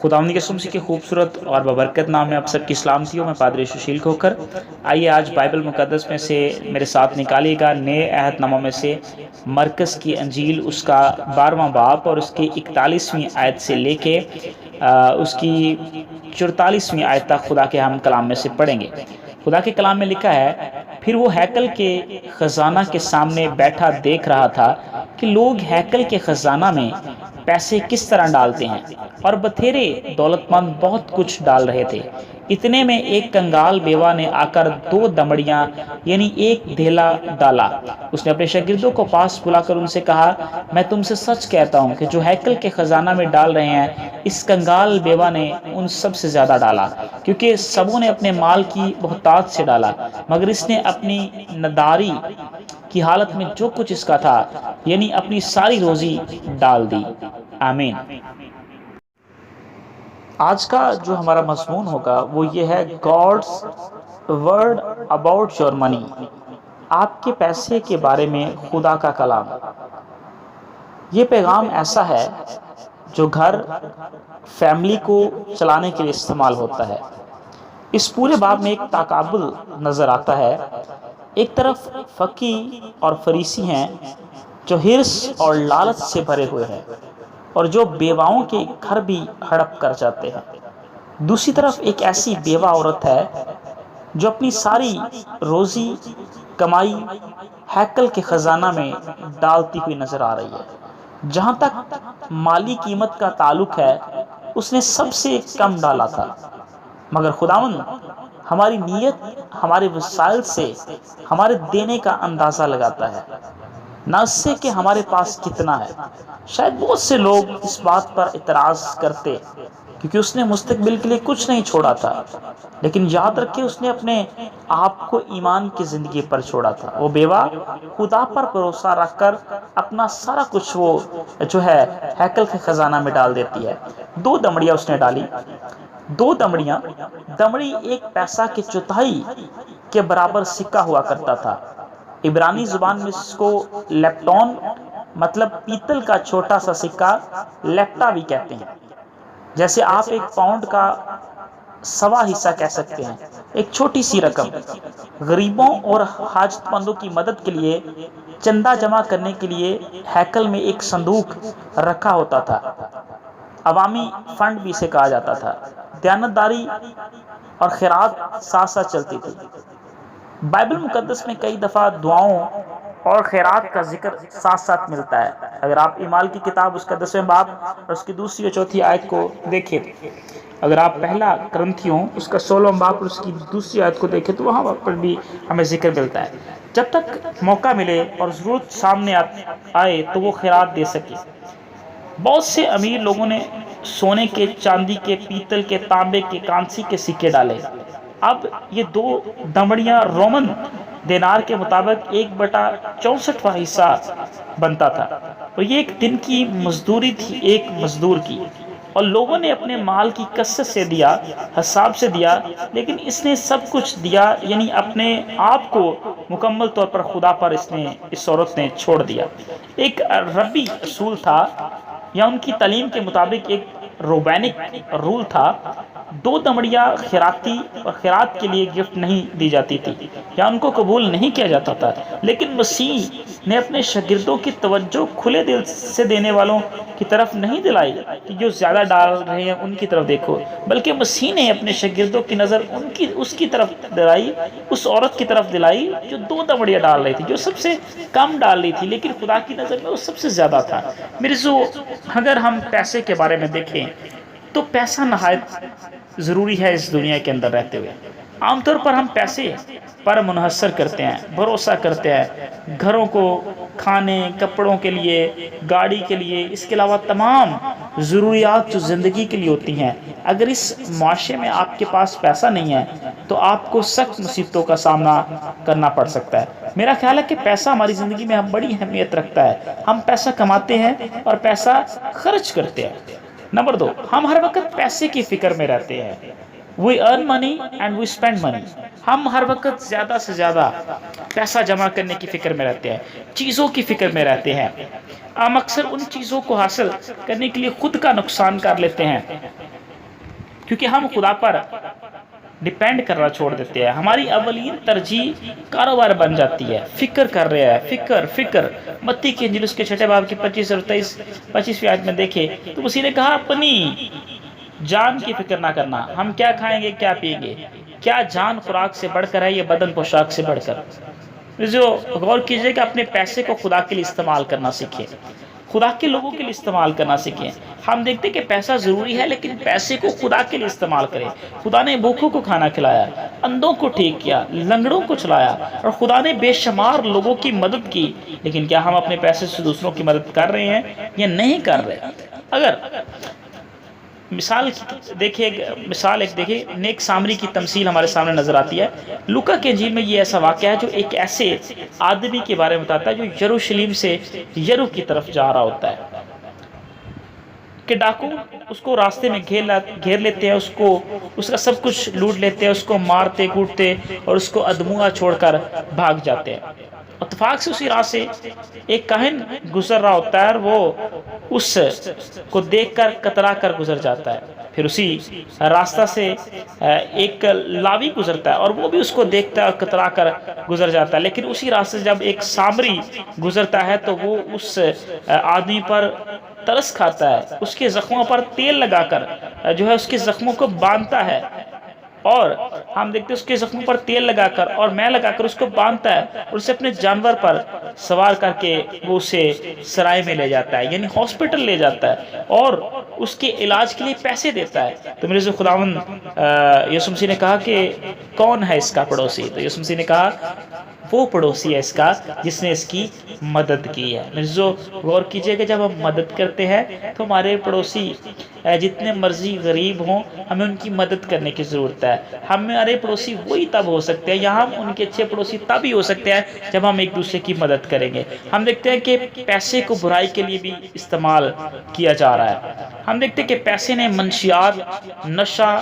خداوند یسوع مسیح کے خوبصورت اور ببرکت نام میں آپ سب کی سلامتی ہو۔ میں پادری سشیل کھوکھر۔ آئیے آج بائبل مقدس میں سے میرے ساتھ نکالیے گا نئے عہد نامہ میں سے مرکز کی انجیل، اس کا 12واں باب اور اس کی 41ویں آیت سے لے کے اس کی 44ویں آیت تک خدا کے ہم کلام میں سے پڑھیں گے۔ خدا کے کلام میں لکھا ہے، پھر وہ ہیکل کے خزانہ کے سامنے بیٹھا دیکھ رہا تھا کہ لوگ ہیکل کے خزانہ میں پیسے کس طرح ڈالتے ہیں، اور بتھیرے دولت مند بہت کچھ ڈال رہے تھے۔ اتنے میں ایک کنگال بیوہ نے آ کر 2 دمڑیاں یعنی ایک دھیلا ڈالا۔ اس نے اپنے شاگردوں کو پاس بلا کر ان سے کہا، میں تم سے سچ کہتا ہوں کہ جو ہیکل کے خزانہ میں ڈال رہے ہیں، اس کنگال بیوہ نے ان سب سے زیادہ ڈالا، کیونکہ سبوں نے اپنے مال کی بہتات سے ڈالا، مگر اس نے اپنی نداری کی حالت میں جو کچھ اس کا تھا، یعنی اپنی ساری روزی ڈال دی۔ آمین۔ آج کا جو ہمارا مضمون ہوگا وہ یہ ہے، God's word about your money, آپ کے پیسے کے بارے میں خدا کا کلام۔ یہ پیغام ایسا ہے جو گھر فیملی کو چلانے کے لیے استعمال ہوتا ہے۔ اس پورے باب میں ایک تقابل نظر آتا ہے۔ ایک طرف فقی اور فریسی ہیں جو حرص اور لالچ سے بھرے ہوئے ہیں اور جو بیواؤں کے گھر بھی ہڑپ کر جاتے ہیں۔ دوسری طرف ایک ایسی بیوہ عورت ہے جو اپنی ساری روزی کمائی ہیکل کے خزانہ میں ڈالتی ہوئی نظر آ رہی ہے۔ جہاں تک مالی قیمت کا تعلق ہے، اس نے سب سے کم ڈالا تھا، مگر خداوند ہماری نیت ہمارے وسائل سے ہمارے دینے کا اندازہ لگاتا ہے، نہ اس سے کہ ہمارے پاس کتنا ہے۔ شاید بہت سے لوگ اس بات پر اعتراض کرتے کیونکہ اس نے مستقبل کے لیے کچھ نہیں چھوڑا تھا، لیکن یاد رکھیں اس نے اپنے آپ کو ایمان کی زندگی پر چھوڑا تھا۔ وہ بیوہ خدا پر بھروسہ رکھ کر اپنا سارا کچھ وہ جو ہے ہیکل کے خزانہ میں ڈال دیتی ہے۔ 2 دمڑیاں اس نے ڈالی۔ 2 دمڑیاں، دمڑی ایک پیسہ کے چوتھائی کے برابر سکہ ہوا کرتا تھا۔ عبرانی زبان میں اس کو لیپٹون مطلب پیتل کا چھوٹا سا سکہ لیپٹا بھی کہتے ہیں، جیسے آپ 1 پاؤنڈ کا 1.25 حصہ کہہ سکتے ہیں۔ ایک چھوٹی سی رقم غریبوں اور حاجت مندوں کی مدد کے لیے چندہ جمع کرنے کے لیے ہیکل میں ایک صندوق رکھا ہوتا تھا۔ عوامی فنڈ بھی اسے کہا جاتا تھا۔ دیانتداری اور خیرات ساتھ ساتھ چلتی تھی۔ بائبل مقدس میں کئی دفعہ دعاؤں اور خیرات کا ذکر ساتھ ساتھ ملتا ہے۔ اگر آپ اعمال کی کتاب اس کا 10واں باب اور اس کی 2 اور 4 آیت کو دیکھیں، اگر آپ پہلا کرنتھیوں اس کا 16واں باب اور اس کی 2 آیت کو دیکھیں تو وہاں پر بھی ہمیں ذکر ملتا ہے، جب تک موقع ملے اور ضرورت سامنے آئے تو وہ خیرات دے سکے۔ بہت سے امیر لوگوں نے سونے کے، چاندی کے، پیتل کے، تانبے کے، کانسی کے سکے ڈالے۔ اب یہ 2 دمڑیاں رومن دینار کے مطابق 1/64واں حصہ بنتا تھا، اور یہ ایک دن کی مزدوری تھی ایک مزدور کی، اور لوگوں نے اپنے مال کی کثرت سے دیا، حساب سے دیا، لیکن اس نے سب کچھ دیا، یعنی اپنے آپ کو مکمل طور پر خدا پر اس عورت نے چھوڑ دیا۔ ایک ربی اصول تھا یا ان کی تعلیم کے مطابق ایک روبینک رول تھا، 2 دمڑیاں خیراتی اور خیرات کے لیے گفٹ نہیں دی جاتی تھی یا ان کو قبول نہیں کیا جاتا تھا، لیکن مسیح نے اپنے شاگردوں کی توجہ کھلے دل سے دینے والوں کی طرف نہیں دلائی کہ جو زیادہ ڈال رہے ہیں ان کی طرف دیکھو، بلکہ مسیح نے اپنے شاگردوں کی نظر اس کی طرف دلائی، اس عورت کی طرف دلائی جو 2 دمڑیاں ڈال رہی تھی، جو سب سے کم ڈال رہی تھی، لیکن خدا کی نظر میں وہ سب سے زیادہ تھا۔ مرزو، اگر ہم پیسے کے بارے میں دیکھیں تو پیسہ نہایت ضروری ہے اس دنیا کے اندر رہتے ہوئے۔ عام طور پر ہم پیسے پر منحصر کرتے ہیں، بھروسہ کرتے ہیں، گھروں کو، کھانے، کپڑوں کے لیے، گاڑی کے لیے، اس کے علاوہ تمام ضروریات جو زندگی کے لیے ہوتی ہیں۔ اگر اس معاشرے میں آپ کے پاس پیسہ نہیں ہے تو آپ کو سخت مصیبتوں کا سامنا کرنا پڑ سکتا ہے۔ میرا خیال ہے کہ پیسہ ہماری زندگی میں بڑی اہمیت رکھتا ہے۔ ہم پیسہ کماتے ہیں اور پیسہ خرچ کرتے ہیں۔ نمبر 2، ہم ہر وقت پیسے کی فکر میں رہتے ہیں۔ We earn money and we spend money۔ ہم ہر وقت زیادہ سے زیادہ پیسہ جمع کرنے کی فکر میں رہتے ہیں، چیزوں کی فکر میں رہتے ہیں۔ ہم اکثر ان چیزوں کو حاصل کرنے کے لیے خود کا نقصان کر لیتے ہیں۔ کیونکہ ہم خدا پر ڈیپینڈ کرنا چھوڑ دیتے ہیں. ہماری اولین ترجیح کاروبار بن جاتی ہے. فکر کر رہے ہیں، فکر. متی کی انجیل اس کے 6 باب کی 25 اور 25ویں آیت میں دیکھے تو مسیح نے کہا اپنی جان کی فکر نہ کرنا. ہم کیا کھائیں گے، کیا پیئیں گے. کیا جان خوراک سے بڑھ کر ہے، یہ بدن پوشاک سے بڑھ کر. جو غور کیجئے کہ اپنے پیسے کو خدا کے لیے استعمال کرنا سیکھیں، خدا کے لوگوں کے لیے استعمال کرنا سیکھیں. ہم دیکھتے کہ پیسہ ضروری ہے، لیکن پیسے کو خدا کے لیے استعمال کریں. خدا نے بھوکوں کو کھانا کھلایا، اندھوں کو ٹھیک کیا، لنگڑوں کو چلایا، اور خدا نے بے شمار لوگوں کی مدد کی. لیکن کیا ہم اپنے پیسے سے دوسروں کی مدد کر رہے ہیں یا نہیں کر رہے؟ اگر مثال ایک دیکھیں، نیک سامری کی تمثیل ہمارے سامنے نظر آتی ہے. لوکا کے انجیل میں یہ ایسا واقعہ ہے جو ایک ایسے آدمی کے بارے میں بتاتا ہے جو یروشلم سے یرو کی طرف جا رہا ہوتا ہے کہ ڈاکو اس کو راستے میں گھیر لیتے ہیں، اس کا سب کچھ لوٹ لیتے ہیں، اس کو مارتے کوٹتے اور اس کو ادموا چھوڑ کر بھاگ جاتے ہیں. اتفاق سے اسی راہ سے ایک کاہن گزر رہا ہوتا ہے اور وہ اس کو دیکھ کر کترا کر گزر جاتا ہے. پھر اسی راستہ سے ایک لاوی گزرتا ہے اور وہ بھی اس کو دیکھتا ہے اور کترا کر گزر جاتا ہے. لیکن اسی راستے سے جب ایک سامری گزرتا ہے تو وہ اس آدمی پر ترس کھاتا ہے، اس کے زخموں پر تیل لگا کر جو ہے اس کے زخموں کو باندھتا ہے. اور ہم دیکھتے ہیں اس کے زخموں پر تیل لگا کر اور میں لگا کر اس کو باندھتا ہے اور اسے اپنے جانور پر سوار کر کے وہ اسے سرائے میں لے جاتا ہے، یعنی ہاسپٹل لے جاتا ہے اور اس کے علاج کے لیے پیسے دیتا ہے. تو میرے خداوند یسوع مسیح نے کہا کہ کون ہے اس کا پڑوسی؟ تو یسوع مسیح نے کہا وہ پڑوسی ہے اس کا جس نے اس کی مدد کی ہے. مرزو غور کیجئے کہ جب ہم مدد کرتے ہیں تو ہمارے پڑوسی جتنے مرضی غریب ہوں ہمیں ان کی مدد کرنے کی ضرورت ہے. ہمارے پڑوسی وہی تب ہو سکتے ہیں یا ہم ان کے اچھے پڑوسی تب ہی ہو سکتے ہیں جب ہم ایک دوسرے کی مدد کریں گے. ہم دیکھتے ہیں کہ پیسے کو برائی کے لیے بھی استعمال کیا جا رہا ہے. ہم دیکھتے ہیں کہ پیسے نے منشیات، نشہ،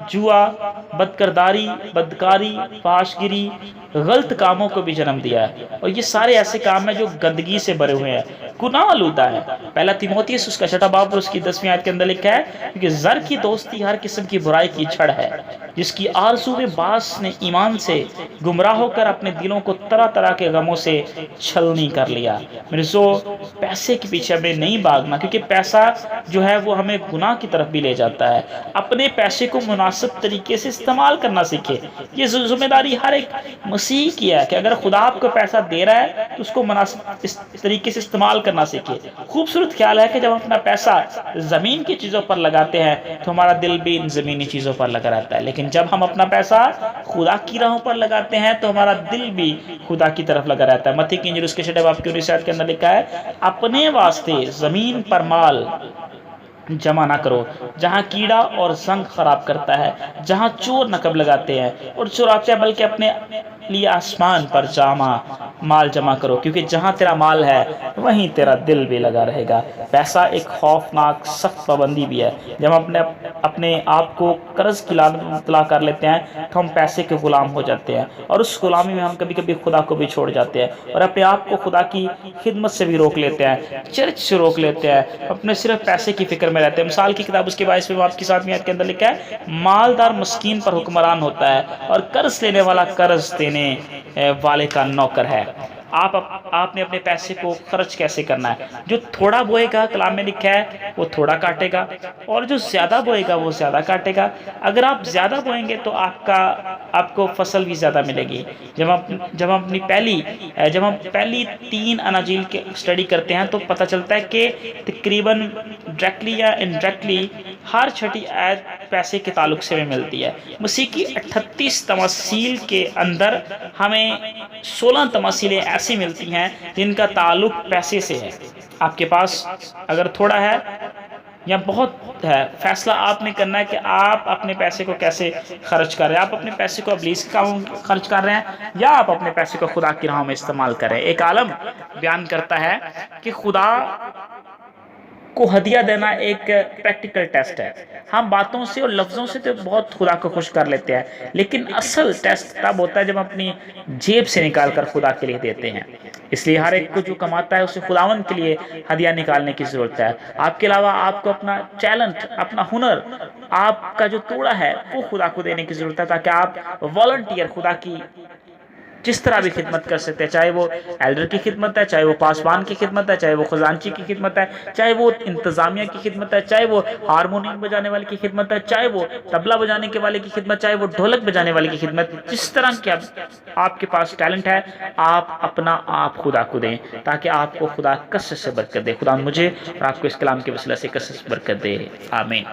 جوا، بدکرداری، بدکاری، فحاشگری، غلط کاموں کو بھی جنم دیا ہے. اور یہ سارے ایسے کام ہیں جو گندگی سے بھرے ہوئے ہیں، گناہ آلودہ ہے. پہلا تیموتھیوس اس کا 6 باب اور اس کی 10ویں آیت کے اندر لکھا ہے کہ زر کی دوستی ہر قسم کی برائی کی چھڑ ہے، جس کی آرزو میں بعض نے ایمان سے گمراہ ہو کر اپنے دلوں کو طرح طرح کے غموں سے چھلنی کر لیا. میرے پیسے کے پیچھے ہمیں نہیں بھاگنا، کیونکہ پیسہ جو ہے وہ ہمیں گناہ کی طرف بھی لے جاتا ہے. اپنے پیسے کو مناسب طریقے سے استعمال کرنا سیکھے. یہ ذمہ داری ہر ایک مسیح کی ہے کہ اگر خدا آپ کو پیسہ دے رہا ہے تو اس کو مناسب طریقے سے استعمال کرنا سیکھے. خوبصورت خیال ہے کہ جب ہم اپنا پیسہ زمین کی چیزوں پر لگاتے ہیں تو ہمارا دل بھی ان زمینی چیزوں پر لگا رہتا ہے، لیکن جب ہم اپنا پیسہ خدا کی راہوں پر لگاتے ہیں تو ہمارا دل بھی خدا کی طرف لگا رہتا ہے. متی کی انجیل اس کے 6 باب کی 19 آیت کے اندر لکھا ہے اپنے واسطے زمین پر مال جمع نہ کرو جہاں کیڑا اور زنگ خراب کرتا ہے، جہاں چور نقب لگاتے ہیں اور چراتے ہیں، بلکہ اپنے لیے آسمان پر مال جمع کرو، کیونکہ جہاں تیرا مال ہے وہیں تیرا دل بھی لگا رہے گا. پیسہ ایک خوفناک سخت پابندی بھی ہے. جب ہم اپنے آپ کو قرض کی لعنت میں مبتلا کر لیتے ہیں تو ہم پیسے کے غلام ہو جاتے ہیں، اور اس غلامی میں ہم کبھی کبھی خدا کو بھی چھوڑ جاتے ہیں اور اپنے آپ کو خدا کی خدمت سے بھی روک لیتے ہیں، چرچ سے روک لیتے ہیں، اپنے صرف پیسے کی فکر میں رہتے ہیں. مثال کی کتاب اس کے 22ویں باب کی 7ویں آیت کے اندر لکھا ہے مالدار مسکین پر حکمران ہوتا ہے اور قرض لینے والا قرض دینے والے کا نوکر ہے. آپ نے اپنے پیسے کو خرچ کیسے کرنا ہے؟ جو تھوڑا بوئے گا، کلام میں لکھا ہے، وہ تھوڑا کاٹے گا، اور جو زیادہ بوئے گا وہ زیادہ کاٹے گا. اگر آپ زیادہ بوئیں گے تو آپ کو فصل بھی زیادہ ملے گی. جب ہم پہلی 3 اناجیل کے اسٹڈی کرتے ہیں تو پتہ چلتا ہے کہ تقریباً ڈائریکٹلی یا انڈائریکٹلی ہر 6 آیت پیسے کے تعلق سے میں ملتی ہے. مسیح کی 38 تماثیل کے اندر ہمیں 16 تماثیلیں ایسی ملتی ہیں جن کا تعلق پیسے سے ہے. آپ کے پاس اگر تھوڑا ہے یا بہت ہے، فیصلہ آپ نے کرنا ہے کہ آپ اپنے پیسے کو کیسے خرچ کر رہے ہیں. آپ اپنے پیسے کو ابلیس کے کاموں میں خرچ کر رہے ہیں یا آپ اپنے پیسے کو خدا کی راہوں میں استعمال کر رہے ہیں. ایک عالم بیان کرتا ہے کہ خدا کو ہدیہ دینا ایک پریکٹیکل ٹیسٹ ہے. ہم باتوں سے اور لفظوں سے تو بہت خدا کو خوش کر لیتے ہیں، لیکن اصل ٹیسٹ تب ہوتا ہے جب ہم اپنی جیب سے نکال کر خدا کے لیے دیتے ہیں. اس لیے ہر ایک کو جو کماتا ہے اسے خداوند کے لیے ہدیہ نکالنے کی ضرورت ہے. آپ کے علاوہ آپ کو اپنا ٹیلنٹ، اپنا ہنر، آپ کا جو توڑا ہے وہ خدا کو دینے کی ضرورت ہے، تاکہ آپ والنٹیئر خدا کی جس طرح بھی خدمت کر سکتے ہیں، چاہے وہ ایلڈر کی خدمت ہے، چاہے وہ پاسبان کی خدمت ہے، چاہے وہ خزانچی کی خدمت ہے، چاہے وہ انتظامیہ کی خدمت ہے، چاہے وہ ہارمونیم بجانے والے کی خدمت ہے، چاہے وہ طبلہ بجانے کے والے کی خدمت، چاہے وہ ڈھولک بجانے والے کی خدمت. جس طرح کے آپ کے پاس ٹیلنٹ ہے، آپ اپنا آپ خدا کو دیں تاکہ آپ کو خدا کثرت سے برکت دے. خدا مجھے اور آپ کو اس کلام کے وسیلہ سے کثرت سے برکت دے. آمین.